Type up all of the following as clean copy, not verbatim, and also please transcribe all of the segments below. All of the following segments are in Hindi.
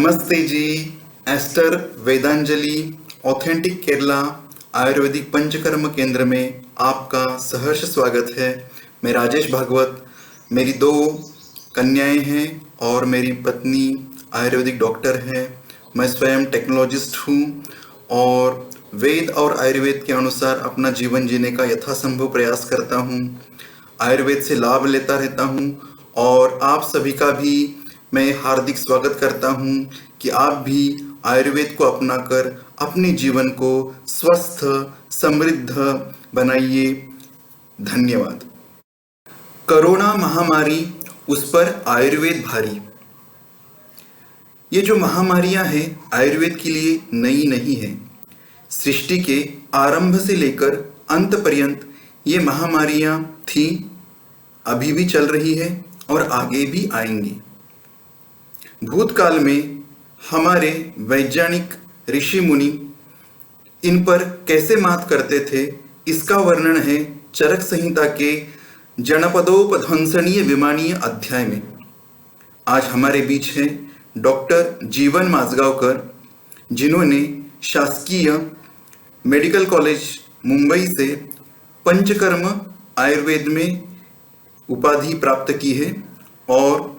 नमस्ते जी। एस्टर वेदांजलि ऑथेंटिक केरला आयुर्वेदिक पंचकर्म केंद्र में आपका सहर्ष स्वागत है। मैं राजेश भागवत, मेरी दो कन्याएं हैं और मेरी पत्नी आयुर्वेदिक डॉक्टर है। मैं स्वयं टेक्नोलॉजिस्ट हूँ और वेद और आयुर्वेद के अनुसार अपना जीवन जीने का यथासंभव प्रयास करता हूँ। आयुर्वेद से लाभ लेता रहता हूँ और आप सभी का भी मैं हार्दिक स्वागत करता हूँ कि आप भी आयुर्वेद को अपनाकर अपने जीवन को स्वस्थ समृद्ध बनाइए। धन्यवाद। कोरोना महामारी, उस पर आयुर्वेद भारी। ये जो महामारियां हैं आयुर्वेद के लिए नई नहीं है। सृष्टि के आरंभ से लेकर अंत पर्यंत ये महामारियां थी, अभी भी चल रही है और आगे भी आएंगी। भूतकाल में हमारे वैज्ञानिक ऋषि मुनि इन पर कैसे मात करते थे, इसका वर्णन है चरक संहिता के जनपदोपध्वंसनीय विमानीय अध्याय में। आज हमारे बीच हैं डॉक्टर जीवन माजगांवकर, जिन्होंने शासकीय मेडिकल कॉलेज मुंबई से पंचकर्म आयुर्वेद में उपाधि प्राप्त की है और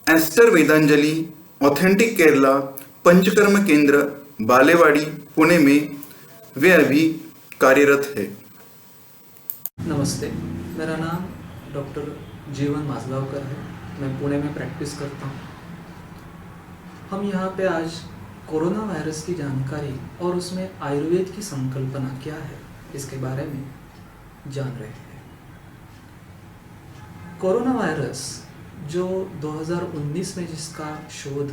एस्टर वेदांजलि ऑथेंटिक केरला पंचकर्म केंद्र बालेवाड़ी पुणे में वे अभी कार्यरत है। नमस्ते, मेरा नाम डॉक्टर जीवन माजगांवकर है। मैं पुणे में प्रैक्टिस करता हूँ। हम यहाँ पे आज कोरोना वायरस की जानकारी और उसमें आयुर्वेद की संकल्पना क्या है, इसके बारे में जान रहे हैं। कोरोना वायरस जो 2019 में जिसका शोध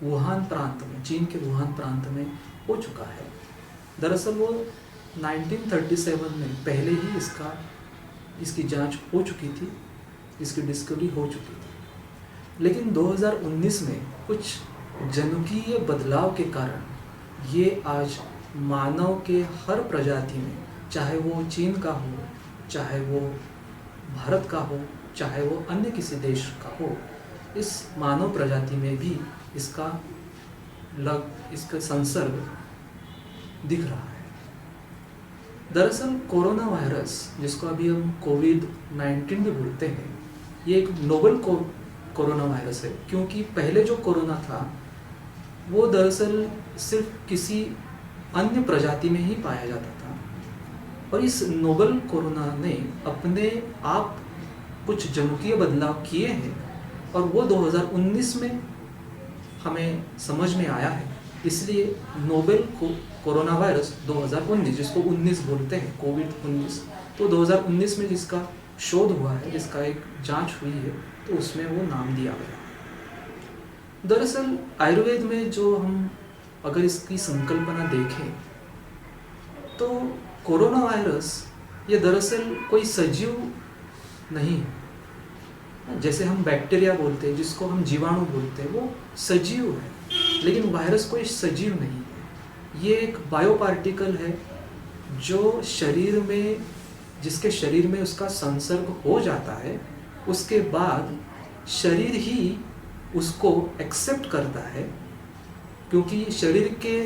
वुहान प्रांत में, चीन के वुहान प्रांत में हो चुका है, दरअसल वो 1937 में पहले ही इसकी जांच हो चुकी थी, इसकी डिस्कवरी हो चुकी थी। लेकिन 2019 में कुछ जनुकीय बदलाव के कारण ये आज मानव के हर प्रजाति में, चाहे वो चीन का हो, चाहे वो भारत का हो, चाहे वो अन्य किसी देश का हो, इस मानव प्रजाति में भी इसका संसर्ग दिख रहा है। दरअसल कोरोना वायरस, जिसको अभी हम कोविड-19 भी बोलते हैं, ये एक नोवेल कोरोना वायरस है, क्योंकि पहले जो कोरोना था वो दरअसल सिर्फ किसी अन्य प्रजाति में ही पाया जाता था और इस नोवेल कोरोना ने अपने आप कुछ जनुकीय बदलाव किए हैं और वो 2019 में हमें समझ में आया है। इसलिए नोवेल कोरोना वायरस 2019, जिसको 19 बोलते हैं, कोविड-19, तो 2019 में जिसका शोध हुआ है, जिसका एक जांच हुई है, तो उसमें वो नाम दिया गया। दरअसल आयुर्वेद में जो हम अगर इसकी संकल्पना देखें तो कोरोना वायरस ये दरअसल कोई सजीव नहीं है। जैसे हम बैक्टीरिया बोलते हैं, जिसको हम जीवाणु बोलते हैं, वो सजीव है, लेकिन वायरस कोई सजीव नहीं है। ये एक बायो पार्टिकल है जो जिसके शरीर में उसका संसर्ग हो जाता है, उसके बाद शरीर ही उसको एक्सेप्ट करता है। क्योंकि शरीर के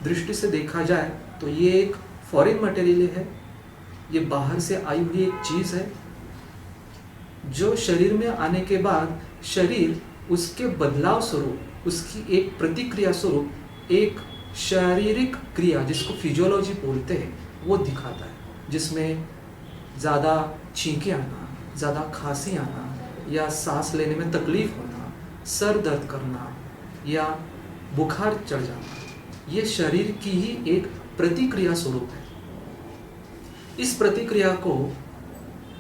दृष्टि से देखा जाए तो ये एक फॉरेन मटेरियल है, ये बाहर से आई हुई एक चीज़ है जो शरीर में आने के बाद शरीर उसके बदलाव स्वरूप, उसकी एक प्रतिक्रिया स्वरूप एक शारीरिक क्रिया, जिसको फिजियोलॉजी बोलते हैं, वो दिखाता है, जिसमें ज़्यादा छींके आना, ज़्यादा खांसी आना या सांस लेने में तकलीफ होना, सर दर्द करना या बुखार चढ़ जाना, ये शरीर की ही एक प्रतिक्रिया स्वरूप है। इस प्रतिक्रिया को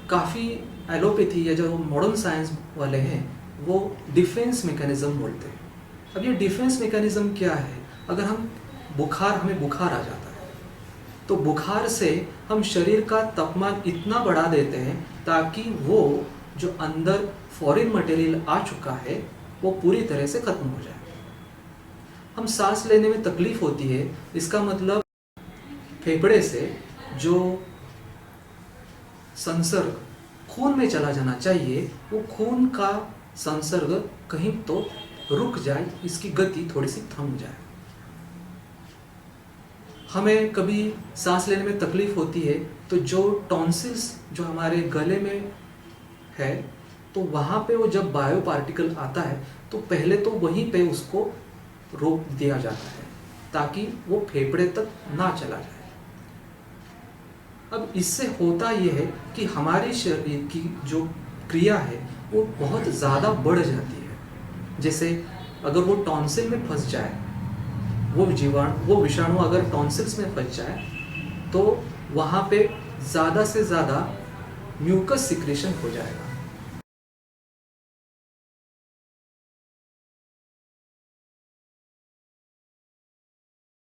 काफ़ी एलोपैथी या जो मॉडर्न साइंस वाले हैं वो डिफेंस मैकेनिज्म बोलते हैं। अब ये डिफेंस मैकेनिज्म क्या है? अगर हमें बुखार आ जाता है तो बुखार से हम शरीर का तापमान इतना बढ़ा देते हैं ताकि वो जो अंदर फॉरेन मटेरियल आ चुका है वो पूरी तरह से खत्म हो जाए। हम सांस लेने में तकलीफ होती है, इसका मतलब फेफड़े से जो संसर्ग खून में चला जाना चाहिए, वो खून का संसर्ग कहीं तो रुक जाए, इसकी गति थोड़ी सी थम जाए। हमें कभी सांस लेने में तकलीफ होती है तो जो टॉन्सिल्स जो हमारे गले में है, तो वहाँ पे वो जब बायो पार्टिकल आता है तो पहले तो वहीं पे उसको रोक दिया जाता है ताकि वो फेफड़े तक ना चला जाए। अब इससे होता ये है कि हमारे शरीर की जो क्रिया है वो बहुत ज़्यादा बढ़ जाती है। जैसे अगर वो टॉन्सिल में फंस जाए, वो विषाणु अगर टॉन्सिल्स में फंस जाए तो वहाँ पे ज़्यादा से ज़्यादा म्यूकस सिक्रेशन हो जाएगा।